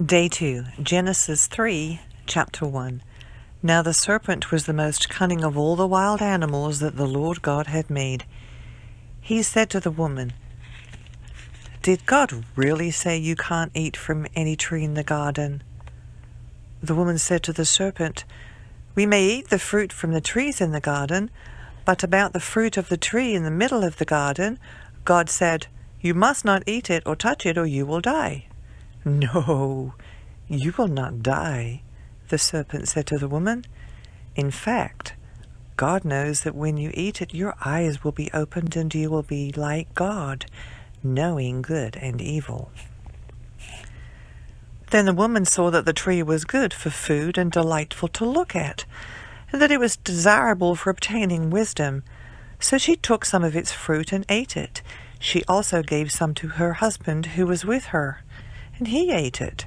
Day 2, Genesis 3, Chapter 1. Now the serpent was the most cunning of all the wild animals that the Lord God had made. He said to the woman, "Did God really say you can't eat from any tree in the garden?" The woman said to the serpent, "We may eat the fruit from the trees in the garden, but about the fruit of the tree in the middle of the garden, God said, 'You must not eat it or touch it, or you will die.'" "No, you will not die," the serpent said to the woman. "In fact, God knows that when you eat it, your eyes will be opened and you will be like God, knowing good and evil." Then the woman saw that the tree was good for food and delightful to look at, and that it was desirable for obtaining wisdom. So she took some of its fruit and ate it. She also gave some to her husband who was with her, and he ate it.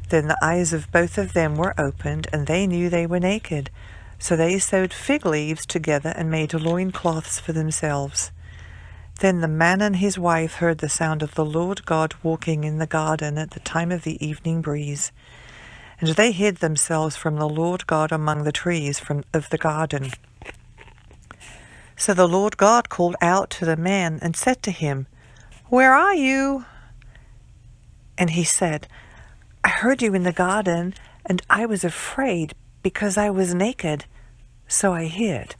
Then the eyes of both of them were opened, and they knew they were naked. So they sewed fig leaves together and made loincloths for themselves. Then the man and his wife heard the sound of the Lord God walking in the garden at the time of the evening breeze. And they hid themselves from the Lord God among the trees of the garden. So the Lord God called out to the man and said to him, "Where are you?" And he said, "I heard you in the garden, and I was afraid because I was naked, so I hid."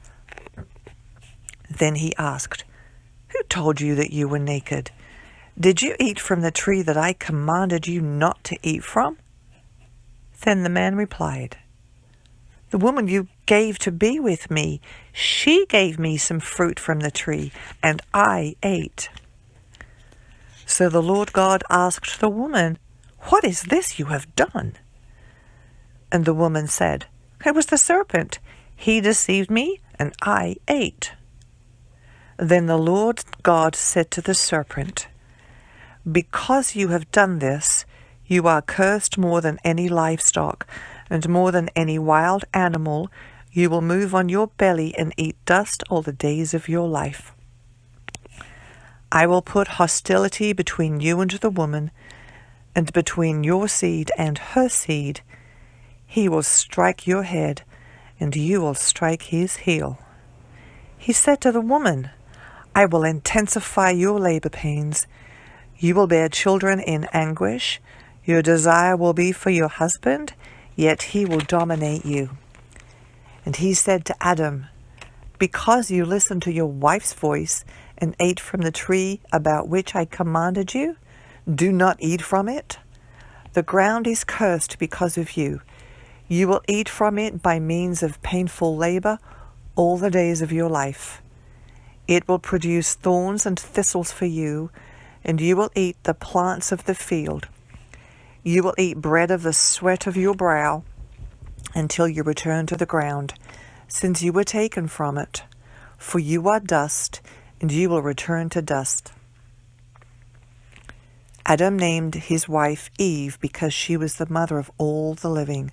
Then he asked, "Who told you that you were naked? Did you eat from the tree that I commanded you not to eat from?" Then the man replied, "The woman you gave to be with me, she gave me some fruit from the tree, and I ate." So the Lord God asked the woman, "What is this you have done?" And the woman said, "It was the serpent. He deceived me, and I ate." Then the Lord God said to the serpent, "Because you have done this, you are cursed more than any livestock, and more than any wild animal. You will move on your belly and eat dust all the days of your life. I will put hostility between you and the woman, and between your seed and her seed. He will strike your head, and you will strike his heel." He said to the woman, "I will intensify your labor pains. You will bear children in anguish. Your desire will be for your husband, yet he will dominate you." And he said to Adam, "Because you listened to your wife's voice and ate from the tree about which I commanded you, do not eat from it. The ground is cursed because of you. You will eat from it by means of painful labor all the days of your life. It will produce thorns and thistles for you, and you will eat the plants of the field. You will eat bread of the sweat of your brow until you return to the ground, since you were taken from it. For you are dust, and you will return to dust." Adam named his wife Eve because she was the mother of all the living.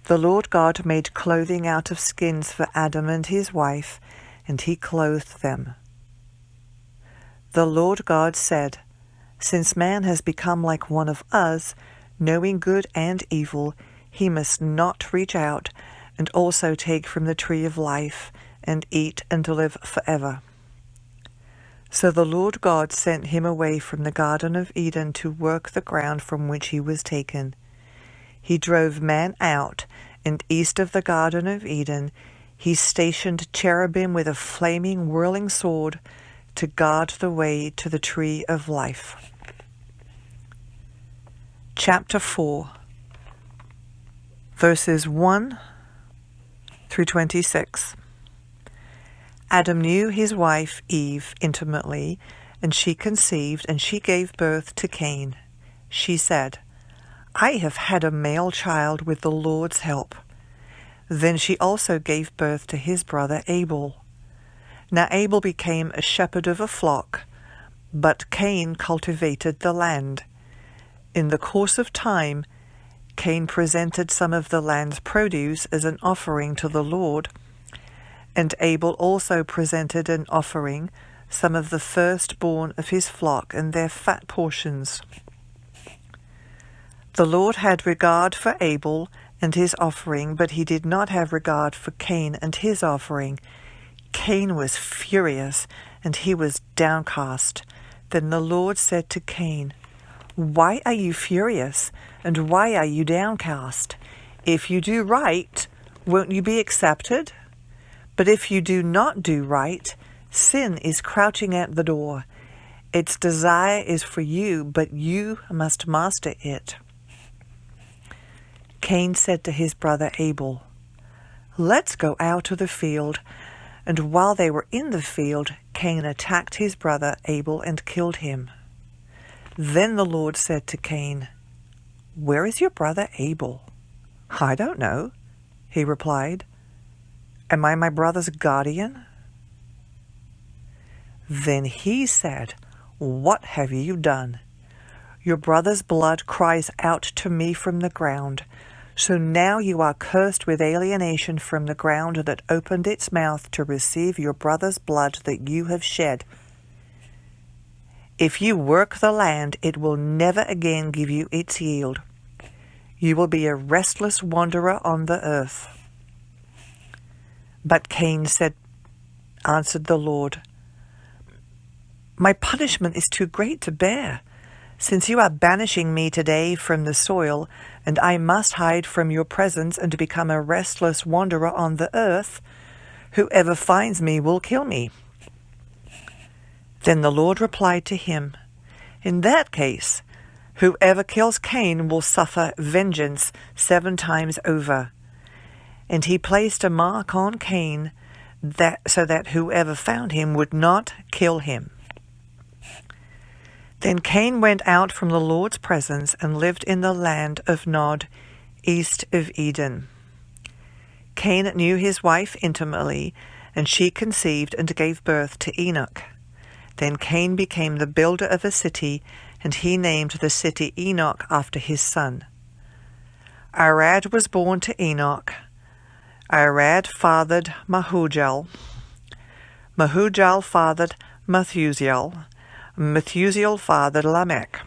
The Lord God made clothing out of skins for Adam and his wife, and he clothed them. The Lord God said, "Since man has become like one of us, knowing good and evil, he must not reach out and also take from the tree of life and eat and live forever." So the Lord God sent him away from the Garden of Eden to work the ground from which he was taken. He drove man out, and east of the Garden of Eden he stationed cherubim with a flaming, whirling sword to guard the way to the tree of life. Chapter 4, verses 1 through 26. Adam knew his wife Eve intimately, and she conceived, and she gave birth to Cain. She said, "I have had a male child with the Lord's help." Then she also gave birth to his brother Abel. Now Abel became a shepherd of a flock, but Cain cultivated the land. In the course of time, Cain presented some of the land's produce as an offering to the Lord, and Abel also presented an offering, some of the firstborn of his flock and their fat portions. The Lord had regard for Abel and his offering, but he did not have regard for Cain and his offering. Cain was furious, and he was downcast. Then the Lord said to Cain, "Why are you furious, and why are you downcast? If you do right, won't you be accepted? But if you do not do right, sin is crouching at the door. Its desire is for you, but you must master it." Cain said to his brother Abel, "Let's go out to the field." And while they were in the field, Cain attacked his brother Abel and killed him. Then the Lord said to Cain, "Where is your brother Abel?" "I don't know," he replied. "Am I my brother's guardian?" Then he said, "What have you done? Your brother's blood cries out to me from the ground. So now you are cursed with alienation from the ground that opened its mouth to receive your brother's blood that you have shed. If you work the land, it will never again give you its yield. You will be a restless wanderer on the earth." But Cain answered the Lord, "My punishment is too great to bear. Since you are banishing me today from the soil, and I must hide from your presence and become a restless wanderer on the earth, whoever finds me will kill me." Then the Lord replied to him, "In that case, whoever kills Cain will suffer vengeance 7 times over." And he placed a mark on Cain so that whoever found him would not kill him. Then Cain went out from the Lord's presence and lived in the land of Nod, east of Eden. Cain knew his wife intimately, and she conceived and gave birth to Enoch. Then Cain became the builder of a city, and he named the city Enoch after his son. Arad was born to Enoch. Arad fathered Mahujal. Mahujal fathered Methuselah. Methuselah fathered Lamech.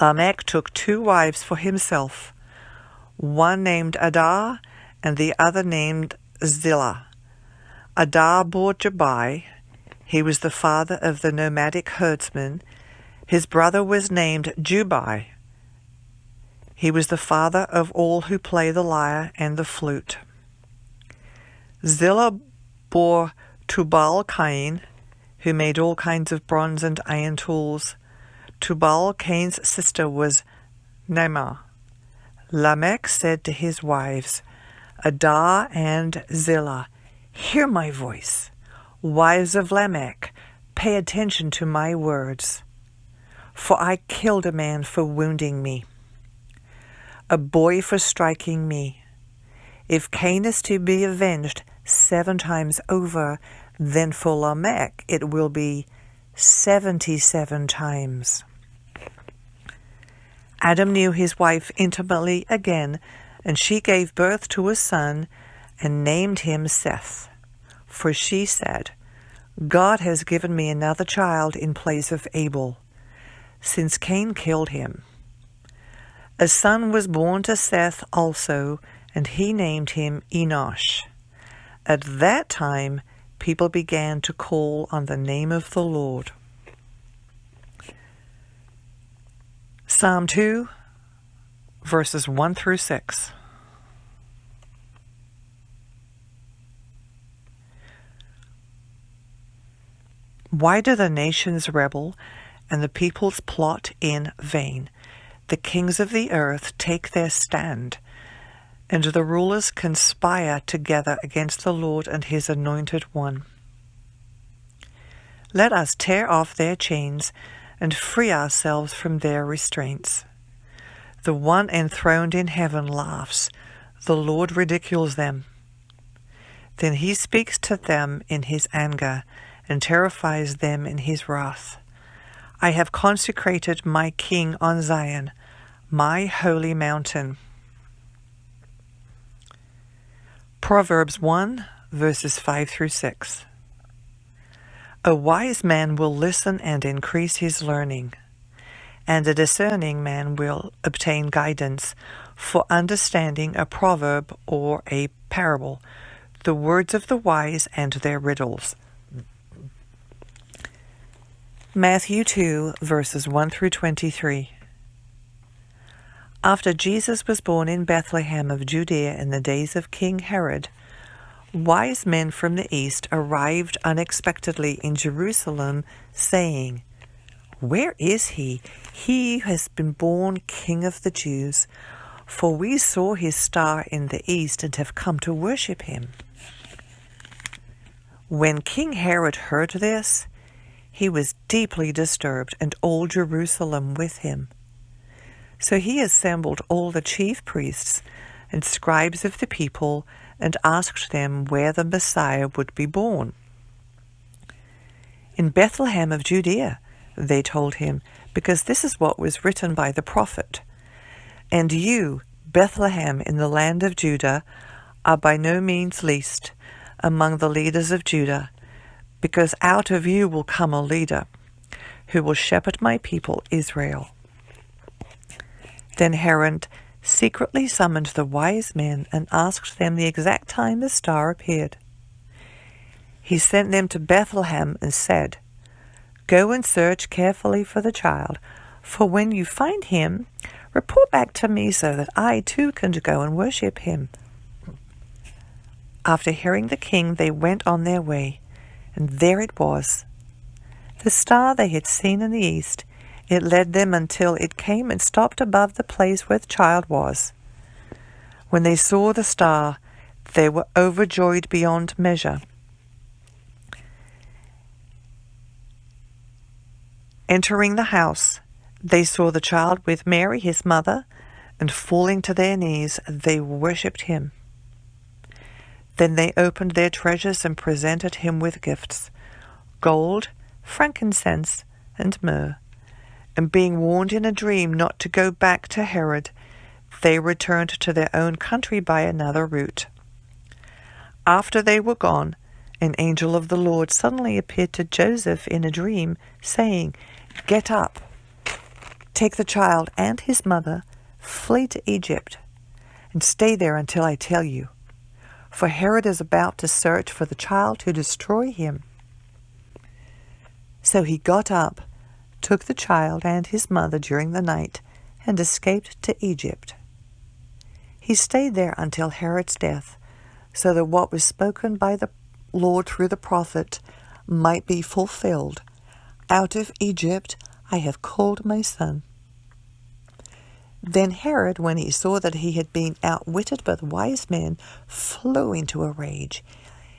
Lamech took 2 wives for himself, one named Adah and the other named Zillah. Adah bore Jabai. He was the father of the nomadic herdsmen. His brother was named Jubai. He was the father of all who play the lyre and the flute. Zillah bore Tubal-Cain, who made all kinds of bronze and iron tools. Tubal-Cain's sister was Naamah. Lamech said to his wives, Adah and Zillah, "Hear my voice. Wives of Lamech, pay attention to my words. For I killed a man for wounding me, a boy for striking me. If Cain is to be avenged 7 times over, then for Lamech it will be 77 times. Adam knew his wife intimately again, and she gave birth to a son and named him Seth. For she said, God has given me another child in place of Abel, since Cain killed him. A son was born to Seth also, and he named him Enosh. At that time, people began to call on the name of the Lord. Psalm 2, verses 1 through 6. Why do the nations rebel and the peoples plot in vain? The kings of the earth take their stand, and the rulers conspire together against the Lord and his anointed one. Let us tear off their chains and free ourselves from their restraints. The one enthroned in heaven laughs. The Lord ridicules them. Then he speaks to them in his anger and terrifies them in his wrath. I have consecrated my king on Zion, my holy mountain. Proverbs 1, verses 5 through 6. A wise man will listen and increase his learning, and a discerning man will obtain guidance for understanding a proverb or a parable, the words of the wise and their riddles. Matthew 2, verses 1 through 23. After Jesus was born in Bethlehem of Judea in the days of King Herod, wise men from the east arrived unexpectedly in Jerusalem, saying, "Where is he? He has been born King of the Jews. For we saw his star in the east and have come to worship him." When King Herod heard this, he was deeply disturbed, and all Jerusalem with him. So he assembled all the chief priests and scribes of the people and asked them where the Messiah would be born. "In Bethlehem of Judea," they told him, "because this is what was written by the prophet. And you, Bethlehem in the land of Judah, are by no means least among the leaders of Judah, because out of you will come a leader who will shepherd my people Israel." Then Herod secretly summoned the wise men and asked them the exact time the star appeared. He sent them to Bethlehem and said, "Go and search carefully for the child, for when you find him, report back to me so that I too can go and worship him." After hearing the king, they went on their way, and there it was, the star they had seen in the east. It led them until it came and stopped above the place where the child was. When they saw the star, they were overjoyed beyond measure. Entering the house, they saw the child with Mary his mother, and falling to their knees, they worshipped him. Then they opened their treasures and presented him with gifts, gold, frankincense, and myrrh. And being warned in a dream not to go back to Herod, they returned to their own country by another route. After they were gone, an angel of the Lord suddenly appeared to Joseph in a dream, saying, "Get up, take the child and his mother, flee to Egypt, and stay there until I tell you. For Herod is about to search for the child to destroy him." So he got up, took the child and his mother during the night, and escaped to Egypt. He stayed there until Herod's death, so that what was spoken by the Lord through the prophet might be fulfilled. "Out of Egypt I have called my son." Then Herod, when he saw that he had been outwitted by the wise men, flew into a rage.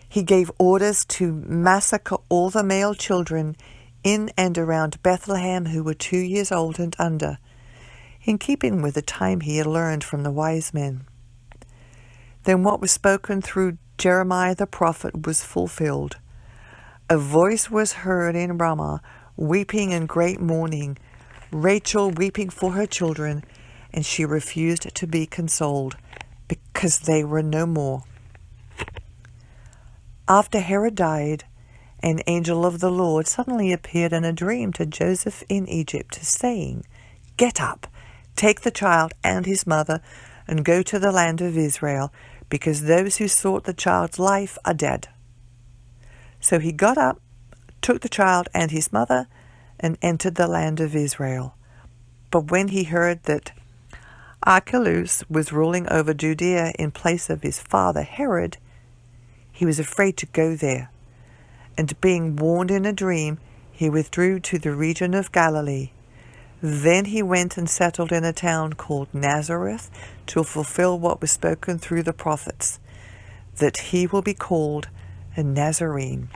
He gave orders to massacre all the male children in and around Bethlehem who were 2 years old and under, in keeping with the time he had learned from the wise men. Then what was spoken through Jeremiah the prophet was fulfilled. A voice was heard in Ramah, weeping in great mourning, Rachel weeping for her children, and she refused to be consoled, because they were no more. After Herod died, an angel of the Lord suddenly appeared in a dream to Joseph in Egypt, saying, "Get up, take the child and his mother, and go to the land of Israel, because those who sought the child's life are dead." So he got up, took the child and his mother, and entered the land of Israel. But when he heard that Archelaus was ruling over Judea in place of his father Herod, he was afraid to go there. And being warned in a dream, he withdrew to the region of Galilee. Then he went and settled in a town called Nazareth to fulfill what was spoken through the prophets, that he will be called a Nazarene.